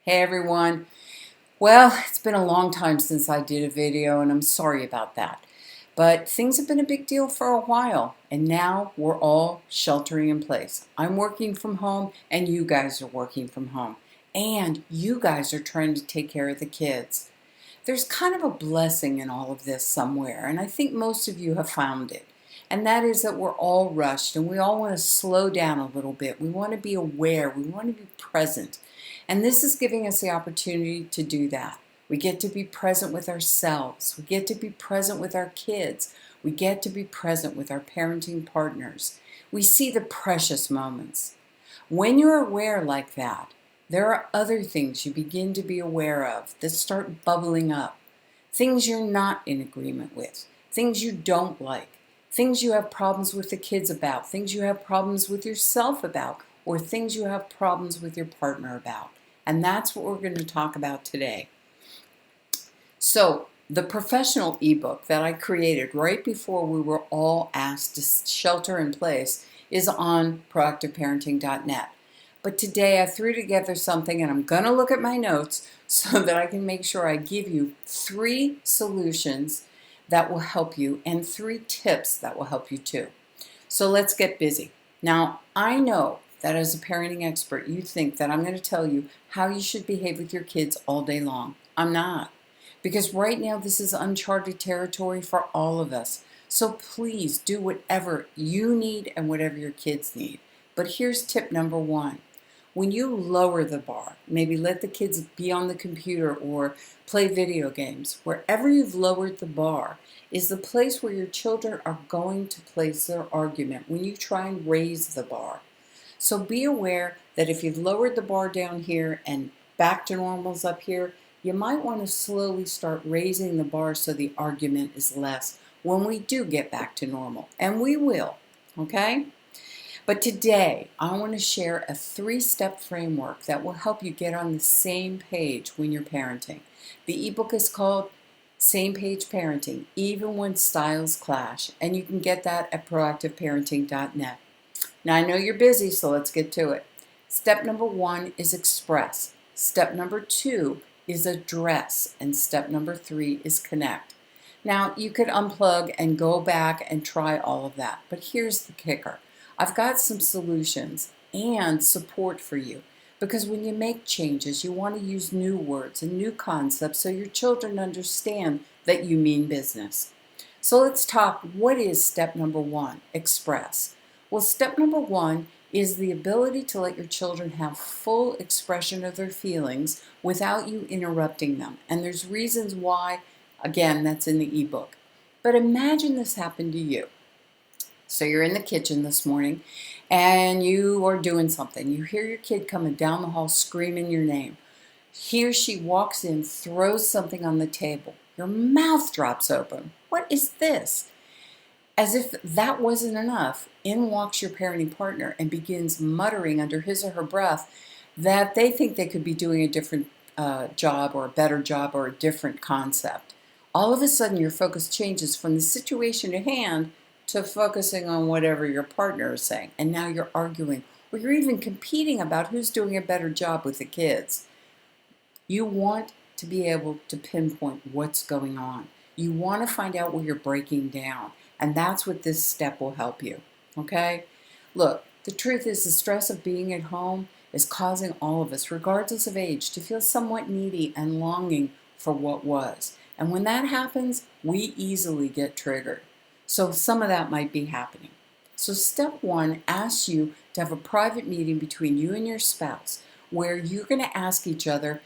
Hey everyone. Well, it's been a long time since I did a video and I'm sorry about that. But things have been a big deal for a while and now we're all sheltering in place. I'm working from home and you guys are working from home. And you guys are trying to take care of the kids. There's kind of a blessing in all of this somewhere, and I think most of you have found it. And that is that we're all rushed and we all want to slow down a little bit. We want to be aware, we want to be present. And this is giving us the opportunity to do that. We get to be present with ourselves. We get to be present with our kids. We get to be present with our parenting partners. We see the precious moments. When you're aware like that, there are other things you begin to be aware of that start bubbling up. Things you're not in agreement with, things you don't like, things you have problems with the kids about, things you have problems with yourself about, or things you have problems with your partner about. And that's what we're going to talk about today. So, the professional ebook that I created right before we were all asked to shelter in place is on proactiveparenting.net. But today I threw together something and I'm going to look at my notes so that I can make sure I give you 3 solutions that will help you and 3 tips that will help you too. So let's get busy. Now, I know that as a parenting expert, you think that I'm going to tell you how you should behave with your kids all day long. I'm not. Because right now this is uncharted territory for all of us. So please do whatever you need and whatever your kids need. But here's tip number 1. When you lower the bar, maybe let the kids be on the computer or play video games, wherever you've lowered the bar is the place where your children are going to place their argument when you try and raise the bar. So be aware that if you've lowered the bar down here and back to normal's up here, you might want to slowly start raising the bar so the argument is less when we do get back to normal. And we will, okay? But today, I want to share a 3-step framework that will help you get on the same page when you're parenting. The ebook is called Same Page Parenting, Even When Styles Clash, and you can get that at proactiveparenting.net. Now, I know you're busy, so let's get to it. Step number 1 is express. Step number 2 is address, and step number 3 is connect. Now, you could unplug and go back and try all of that, but here's the kicker. I've got some solutions and support for you, because when you make changes, you want to use new words and new concepts so your children understand that you mean business. So let's talk, what is step number 1? Express. Well, step number 1 is the ability to let your children have full expression of their feelings without you interrupting them. And there's reasons why, again, that's in the ebook. But imagine this happened to you. So you're in the kitchen this morning and you are doing something. You hear your kid coming down the hall screaming your name. He or she walks in, throws something on the table. Your mouth drops open. What is this? As if that wasn't enough, in walks your parenting partner and begins muttering under his or her breath that they think they could be doing a different job or a better job or a different concept. All of a sudden, your focus changes from the situation at hand to focusing on whatever your partner is saying. And now you're arguing, or you're even competing about who's doing a better job with the kids. You want to be able to pinpoint what's going on. You want to find out where you're breaking down. And that's what this step will help you, okay? Look, the truth is the stress of being at home is causing all of us, regardless of age, to feel somewhat needy and longing for what was. And when that happens, we easily get triggered. So some of that might be happening. So step 1 asks you to have a private meeting between you and your spouse where you're going to ask each other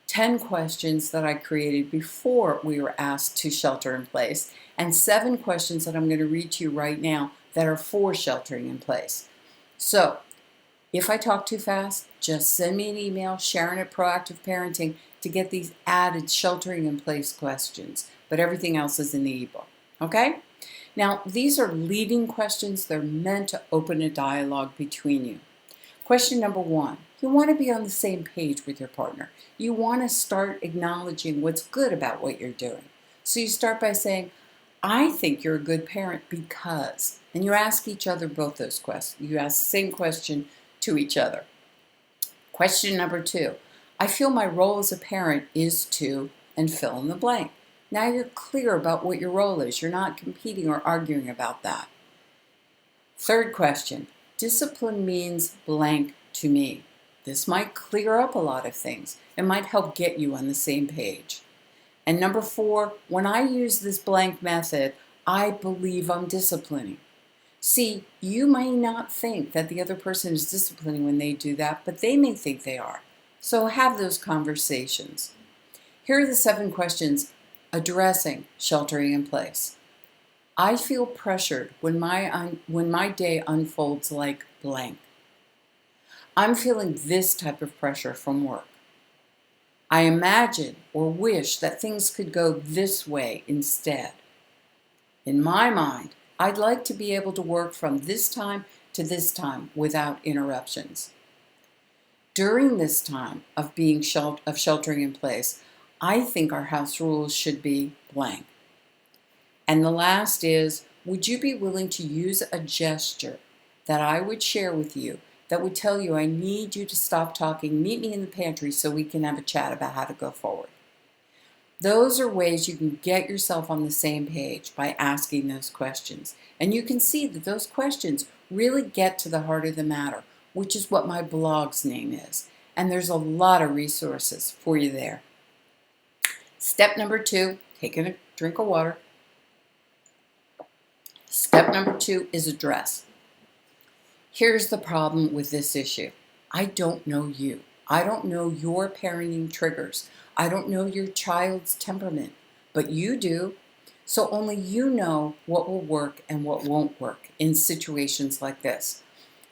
10 questions that I created before we were asked to shelter in place, and 7 questions that I'm going to read to you right now that are for sheltering in place. So, if I talk too fast, just send me an email, Sharon at Proactive Parenting, to get these added sheltering in place questions. But everything else is in the ebook. Okay? Now, these are leading questions. They're meant to open a dialogue between you. Question number 1. You want to be on the same page with your partner. You want to start acknowledging what's good about what you're doing. So you start by saying, I think you're a good parent because, and you ask each other both those questions. You ask the same question to each other. Question number 2, I feel my role as a parent is to, and fill in the blank. Now you're clear about what your role is. You're not competing or arguing about that. Third question, discipline means blank to me. This might clear up a lot of things. It might help get you on the same page. And number 4, when I use this blank method, I believe I'm disciplining. See, you may not think that the other person is disciplining when they do that, but they may think they are. So have those conversations. Here are the 7 questions addressing sheltering in place. I feel pressured when my day unfolds like blank. I'm feeling this type of pressure from work. I imagine or wish that things could go this way instead. In my mind, I'd like to be able to work from this time to this time without interruptions. During this time of sheltering in place, I think our house rules should be blank. And the last is, would you be willing to use a gesture that I would share with you that would tell you I need you to stop talking, meet me in the pantry so we can have a chat about how to go forward. Those are ways you can get yourself on the same page by asking those questions. And you can see that those questions really get to the heart of the matter, which is what my blog's name is. And there's a lot of resources for you there. Step number 2, taking a drink of water. Step number 2 is address. Here's the problem with this issue. I don't know you. I don't know your parenting triggers. I don't know your child's temperament, but you do. So only you know what will work and what won't work in situations like this.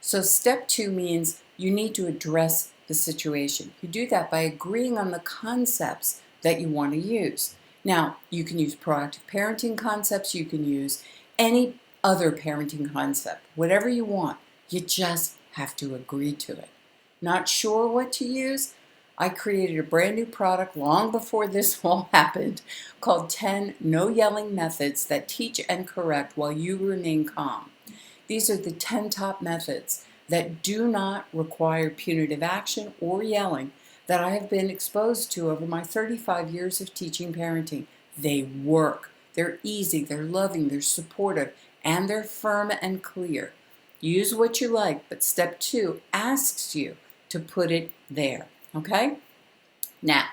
So step 2 means you need to address the situation. You do that by agreeing on the concepts that you want to use. Now, you can use proactive parenting concepts. You can use any other parenting concept, whatever you want. You just have to agree to it. Not sure what to use? I created a brand new product long before this all happened called 10 No Yelling Methods that teach and correct while you remain calm. These are the 10 top methods that do not require punitive action or yelling that I have been exposed to over my 35 years of teaching parenting. They work. They're easy, they're loving, they're supportive, and they're firm and clear. Use what you like, but step 2 asks you to put it there. Okay? Now,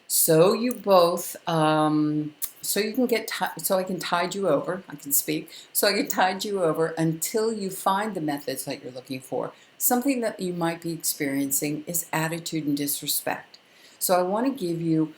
so you both, so you can get, so I can tide you over. I can speak. So I can tide you over until you find the methods that you're looking for. Something that you might be experiencing is attitude and disrespect. So I want to give you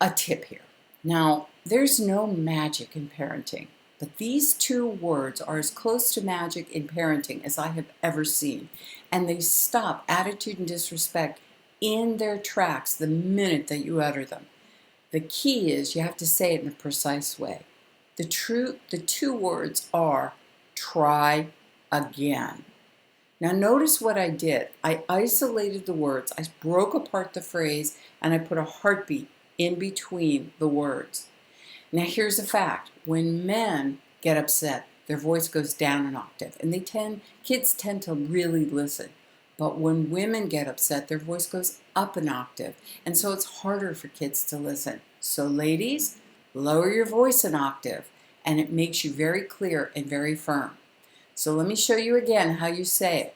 a tip here. Now, there's no magic in parenting, but these 2 words are as close to magic in parenting as I have ever seen. And they stop attitude and disrespect in their tracks the minute that you utter them. The key is you have to say it in a precise way. The 2 words are try again. Now notice what I did. I isolated the words. I broke apart the phrase and I put a heartbeat in between the words. Now here's a fact. When men get upset, their voice goes down an octave, and kids tend to really listen. But when women get upset, their voice goes up an octave, and so it's harder for kids to listen. So ladies, lower your voice an octave, and it makes you very clear and very firm. So let me show you again how you say it.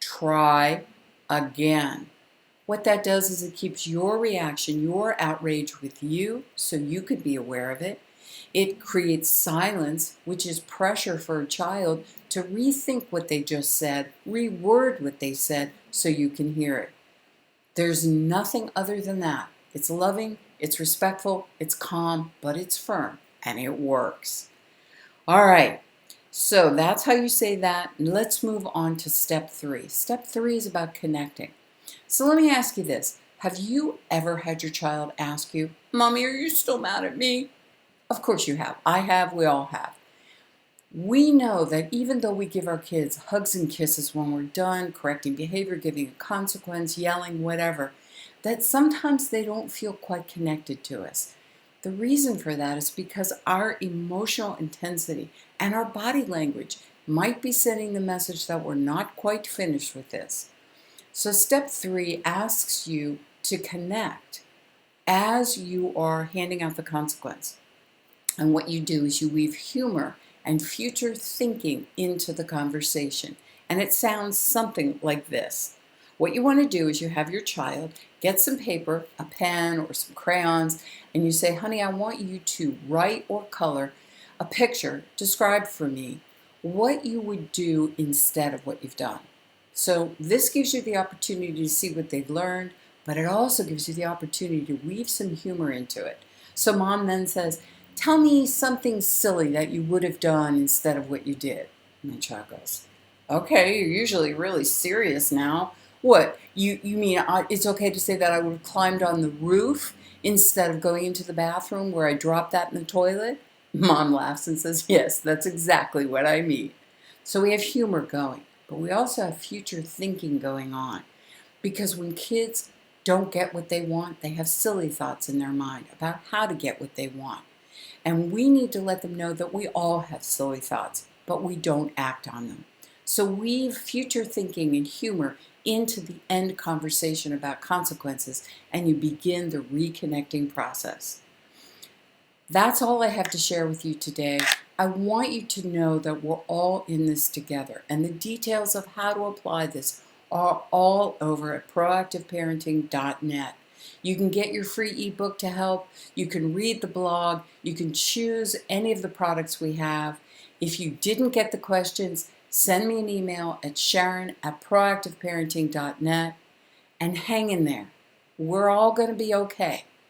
Try again. What that does is it keeps your reaction, your outrage with you, so you could be aware of it. It creates silence, which is pressure for a child to rethink what they just said, reword what they said, so you can hear it. There's nothing other than that. It's loving, it's respectful, it's calm, but it's firm, and it works. All right, so that's how you say that. Let's move on to step 3. Step 3 is about connecting. So let me ask you this. Have you ever had your child ask you, Mommy, are you still mad at me? Of course you have. I have. We all have. We know that even though we give our kids hugs and kisses when we're done, correcting behavior, giving a consequence, yelling, whatever, that sometimes they don't feel quite connected to us. The reason for that is because our emotional intensity and our body language might be sending the message that we're not quite finished with this. So step 3 asks you to connect as you are handing out the consequence. And what you do is you weave humor and future thinking into the conversation. And it sounds something like this. What you want to do is you have your child get some paper, a pen, or some crayons, and you say, honey, I want you to write or color a picture, describe for me what you would do instead of what you've done. So this gives you the opportunity to see what they've learned, but it also gives you the opportunity to weave some humor into it. So mom then says, tell me something silly that you would have done instead of what you did. And the child goes, okay, you're usually really serious now. What, you mean it's okay to say that I would have climbed on the roof instead of going into the bathroom where I dropped that in the toilet? Mom laughs and says, yes, that's exactly what I mean. So we have humor going, but we also have future thinking going on. Because when kids don't get what they want, they have silly thoughts in their mind about how to get what they want. And we need to let them know that we all have silly thoughts, but we don't act on them. So weave future thinking and humor into the end conversation about consequences, and you begin the reconnecting process. That's all I have to share with you today. I want you to know that we're all in this together, and the details of how to apply this are all over at proactiveparenting.net. You can get your free ebook to help. You can read the blog. You can choose any of the products we have. If you didn't get the questions, send me an email at sharon@proactiveparenting.net and hang in there. We're all going to be okay.